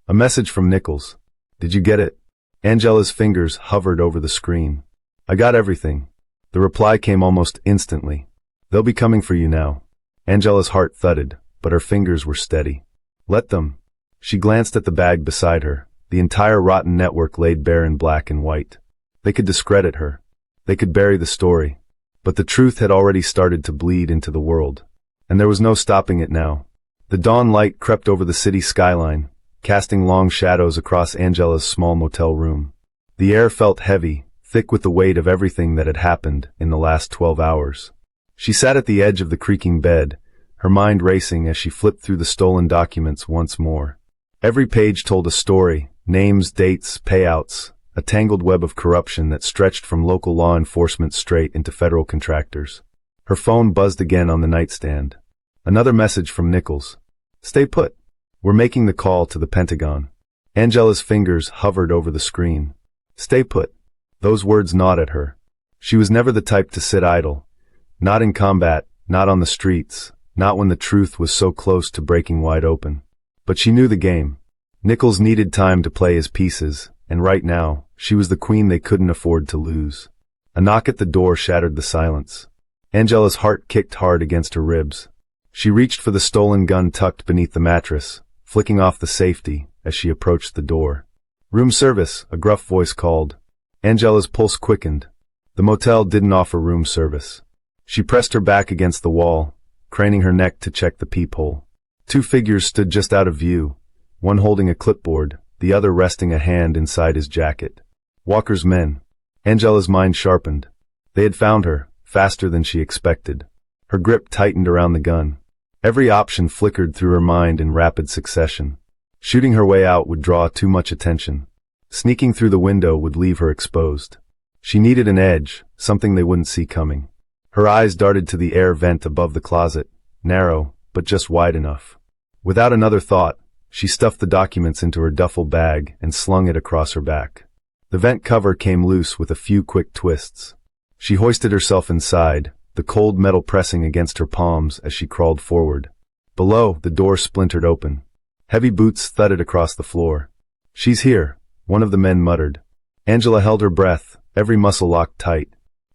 A message from Nichols. Did you get it? Angela's fingers hovered over the screen. I got everything. The reply came almost instantly. They'll be coming for you now. Angela's heart thudded, but her fingers were steady. Let them. She glanced at the bag beside her, the entire rotten network laid bare in black and white. They could discredit her. They could bury the story. But the truth had already started to bleed into the world. And there was no stopping it now. The dawn light crept over the city skyline, casting long shadows across Angela's small motel room. The air felt heavy, thick with the weight of everything that had happened in the last 12 hours. She sat at the edge of the creaking bed, her mind racing as she flipped through the stolen documents once more. Every page told a story, names, dates, payouts, a tangled web of corruption that stretched from local law enforcement straight into federal contractors. Her phone buzzed again on the nightstand. Another message from Nichols. Stay put. We're making the call to the Pentagon. Angela's fingers hovered over the screen. Stay put. Those words gnawed at her. She was never the type to sit idle. Not in combat, not on the streets, not when the truth was so close to breaking wide open. But she knew the game. Nichols needed time to play his pieces, and right now, she was the queen they couldn't afford to lose. A knock at the door shattered the silence. Angela's heart kicked hard against her ribs. She reached for the stolen gun tucked beneath the mattress, flicking off the safety as she approached the door. "Room service," a gruff voice called. Angela's pulse quickened. The motel didn't offer room service. She pressed her back against the wall, craning her neck to check the peephole. Two figures stood just out of view, one holding a clipboard, the other resting a hand inside his jacket. Walker's men. Angela's mind sharpened. They had found her, faster than she expected. Her grip tightened around the gun. Every option flickered through her mind in rapid succession. Shooting her way out would draw too much attention. Sneaking through the window would leave her exposed. She needed an edge, something they wouldn't see coming. Her eyes darted to the air vent above the closet, narrow, but just wide enough. Without another thought, she stuffed the documents into her duffel bag and slung it across her back. The vent cover came loose with a few quick twists. She hoisted herself inside, the cold metal pressing against her palms as she crawled forward. Below, the door splintered open. Heavy boots thudded across the floor. "She's here," one of the men muttered. Angela held her breath, every muscle locked tight.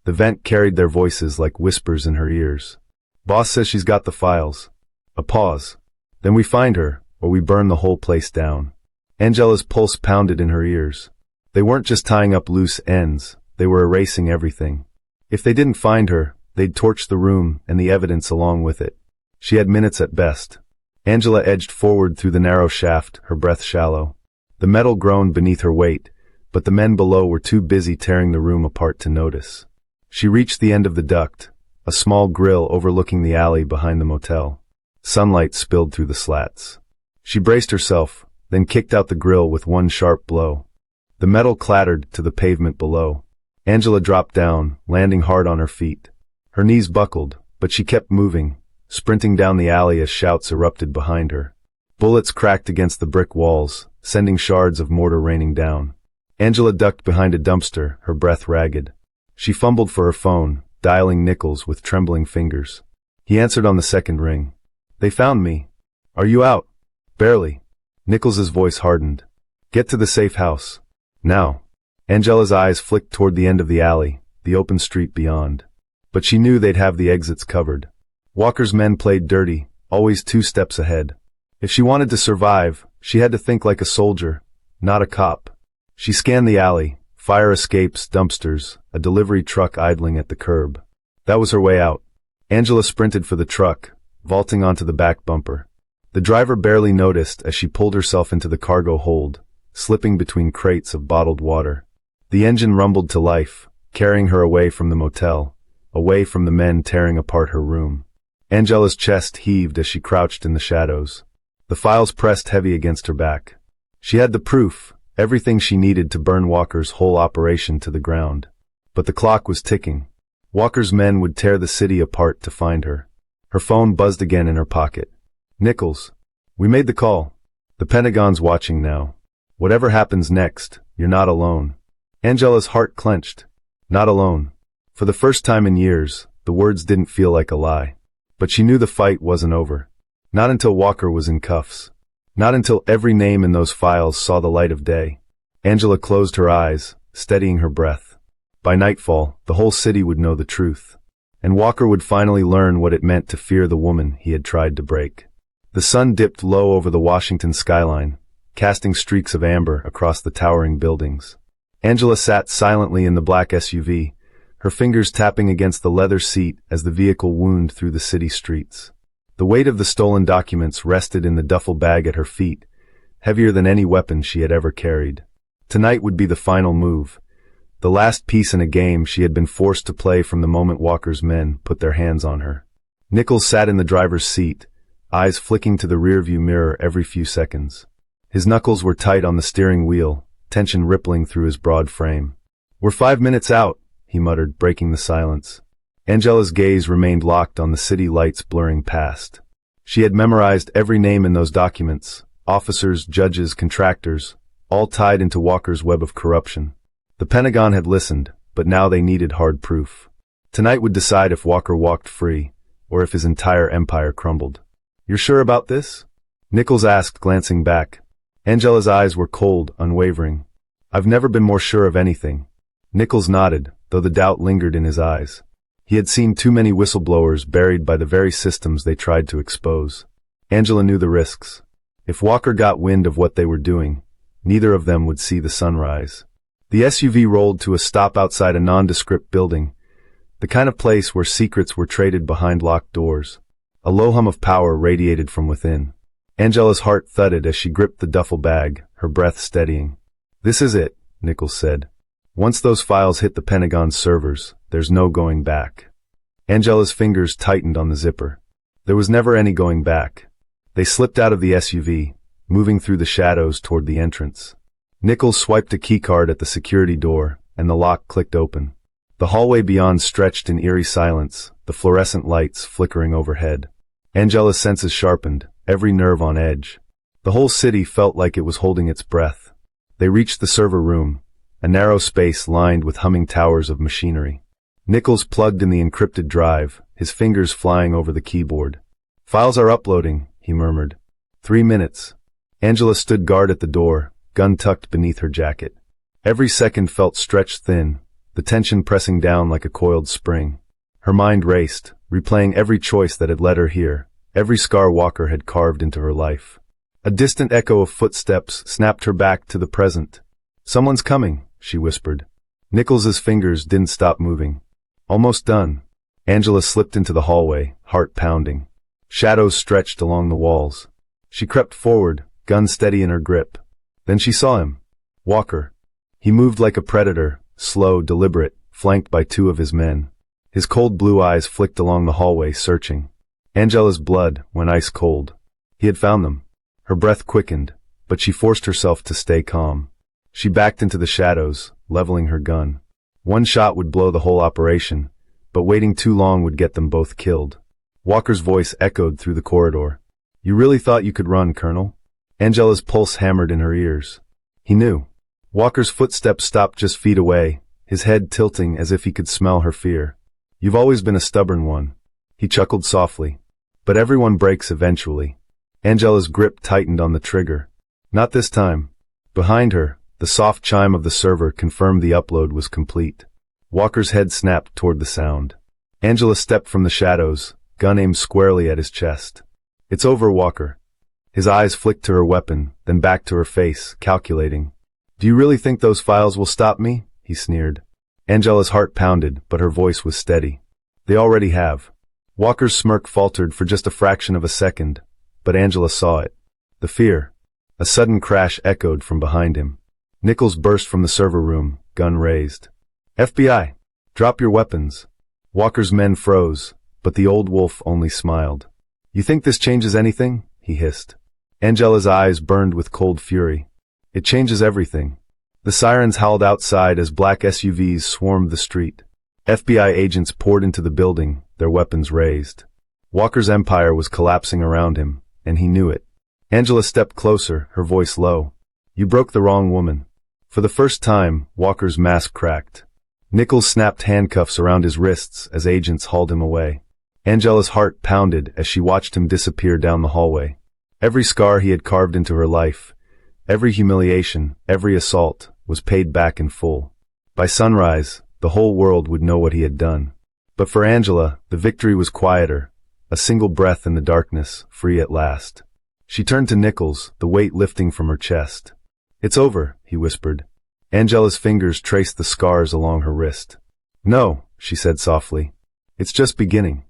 The vent carried their voices like whispers in her ears. "Boss says she's got the files." A pause. "Then we find her, or we burn the whole place down." Angela's pulse pounded in her ears. They weren't just tying up loose ends, they were erasing everything. If they didn't find her, they'd torch the room and the evidence along with it. She had minutes at best. Angela edged forward through the narrow shaft, her breath shallow. The metal groaned beneath her weight, but the men below were too busy tearing the room apart to notice. She reached the end of the duct, a small grill overlooking the alley behind the motel. Sunlight spilled through the slats. She braced herself, then kicked out the grill with one sharp blow. The metal clattered to the pavement below. Angela dropped down, landing hard on her feet. Her knees buckled, but she kept moving, sprinting down the alley as shouts erupted behind her. Bullets cracked against the brick walls, sending shards of mortar raining down. Angela ducked behind a dumpster, her breath ragged. She fumbled for her phone, dialing Nichols with trembling fingers. He answered on the second ring. "They found me." "Are you out?" "Barely." Nichols's voice hardened. "Get to the safe house. Now." Angela's eyes flicked toward the end of the alley, the open street beyond. But she knew they'd have the exits covered. Walker's men played dirty, always 2 steps ahead. If she wanted to survive, she had to think like a soldier, not a cop. She scanned the alley, fire escapes, dumpsters, a delivery truck idling at the curb. That was her way out. Angela sprinted for the truck, vaulting onto the back bumper. The driver barely noticed as she pulled herself into the cargo hold, slipping between crates of bottled water. The engine rumbled to life, carrying her away from the motel, away from the men tearing apart her room. Angela's chest heaved as she crouched in the shadows. The files pressed heavy against her back. She had the proof, everything she needed to burn Walker's whole operation to the ground. But the clock was ticking. Walker's men would tear the city apart to find her. Her phone buzzed again in her pocket. "Nichols. We made the call. The Pentagon's watching now. Whatever happens next, you're not alone." Angela's heart clenched. Not alone. For the first time in years, the words didn't feel like a lie. But she knew the fight wasn't over. Not until Walker was in cuffs. Not until every name in those files saw the light of day. Angela closed her eyes, steadying her breath. By nightfall, the whole city would know the truth. And Walker would finally learn what it meant to fear the woman he had tried to break. The sun dipped low over the Washington skyline, casting streaks of amber across the towering buildings. Angela sat silently in the black SUV, her fingers tapping against the leather seat as the vehicle wound through the city streets. The weight of the stolen documents rested in the duffel bag at her feet, heavier than any weapon she had ever carried. Tonight would be the final move, the last piece in a game she had been forced to play from the moment Walker's men put their hands on her. Nichols sat in the driver's seat, eyes flicking to the rearview mirror every few seconds. His knuckles were tight on the steering wheel, tension rippling through his broad frame. "We're 5 minutes out," he muttered, breaking the silence. Angela's gaze remained locked on the city lights blurring past. She had memorized every name in those documents, officers, judges, contractors, all tied into Walker's web of corruption. The The Pentagon had listened, but now they needed hard proof. Tonight would decide if Walker walked free, or if his entire empire crumbled. "You're sure about this?" Nichols asked, glancing back. Angela's eyes were cold, unwavering. "I've never been more sure of anything." Nichols nodded, though the doubt lingered in his eyes. He had seen too many whistleblowers buried by the very systems they tried to expose. Angela knew the risks. If Walker got wind of what they were doing, neither of them would see the sunrise. The SUV rolled to a stop outside a nondescript building, the kind of place where secrets were traded behind locked doors. A low hum of power radiated from within. Angela's heart thudded as she gripped the duffel bag, her breath steadying. "This is it," Nichols said. "Once those files hit the Pentagon's servers, there's no going back." Angela's fingers tightened on the zipper. There was never any going back. They slipped out of the SUV, moving through the shadows toward the entrance. Nichols swiped a keycard at the security door, and the lock clicked open. The hallway beyond stretched in eerie silence, the fluorescent lights flickering overhead. Angela's senses sharpened, every nerve on edge. The whole city felt like it was holding its breath. They reached the server room, a narrow space lined with humming towers of machinery. Nichols plugged in the encrypted drive, his fingers flying over the keyboard. "Files are uploading," he murmured. 3 minutes. Angela stood guard at the door, gun tucked beneath her jacket. Every second felt stretched thin, the tension pressing down like a coiled spring. Her mind raced, replaying every choice that had led her here, every scar Walker had carved into her life. A distant echo of footsteps snapped her back to the present. "Someone's coming," she whispered. Nichols's fingers didn't stop moving. "Almost done." Angela slipped into the hallway, heart pounding. Shadows stretched along the walls. She crept forward, gun steady in her grip. Then she saw him. Walker. He moved like a predator, slow, deliberate, flanked by 2 of his men. His cold blue eyes flicked along the hallway, searching. Angela's blood went ice cold. He had found them. Her breath quickened, but she forced herself to stay calm. She backed into the shadows, leveling her gun. One shot would blow the whole operation, but waiting too long would get them both killed. Walker's voice echoed through the corridor. "You really thought you could run, Colonel?" Angela's pulse hammered in her ears. He knew. Walker's footsteps stopped just feet away, his head tilting as if he could smell her fear. "You've always been a stubborn one." He chuckled softly. "But everyone breaks eventually." Angela's grip tightened on the trigger. Not this time. Behind her, the soft chime of the server confirmed the upload was complete. Walker's head snapped toward the sound. Angela stepped from the shadows, gun aimed squarely at his chest. "It's over, Walker." His eyes flicked to her weapon, then back to her face, calculating. "Do you really think those files will stop me?" he sneered. Angela's heart pounded, but her voice was steady. "They already have." Walker's smirk faltered for just a fraction of a second, but Angela saw it. The fear. A sudden crash echoed from behind him. Nichols burst from the server room, gun raised. "FBI! Drop your weapons." Walker's men froze, but the old wolf only smiled. "You think this changes anything?" he hissed. Angela's eyes burned with cold fury. "It changes everything." The sirens howled outside as black SUVs swarmed the street. FBI agents poured into the building, their weapons raised. Walker's empire was collapsing around him, and he knew it. Angela stepped closer, her voice low. "You broke the wrong woman." For the first time, Walker's mask cracked. Nichols snapped handcuffs around his wrists as agents hauled him away. Angela's heart pounded as she watched him disappear down the hallway. Every scar he had carved into her life, every humiliation, every assault, was paid back in full. By sunrise, the whole world would know what he had done. But for Angela, the victory was quieter, a single breath in the darkness, free at last. She turned to Nichols, the weight lifting from her chest. "It's over," he whispered. Angela's fingers traced the scars along her wrist. "No," she said softly. "It's just beginning."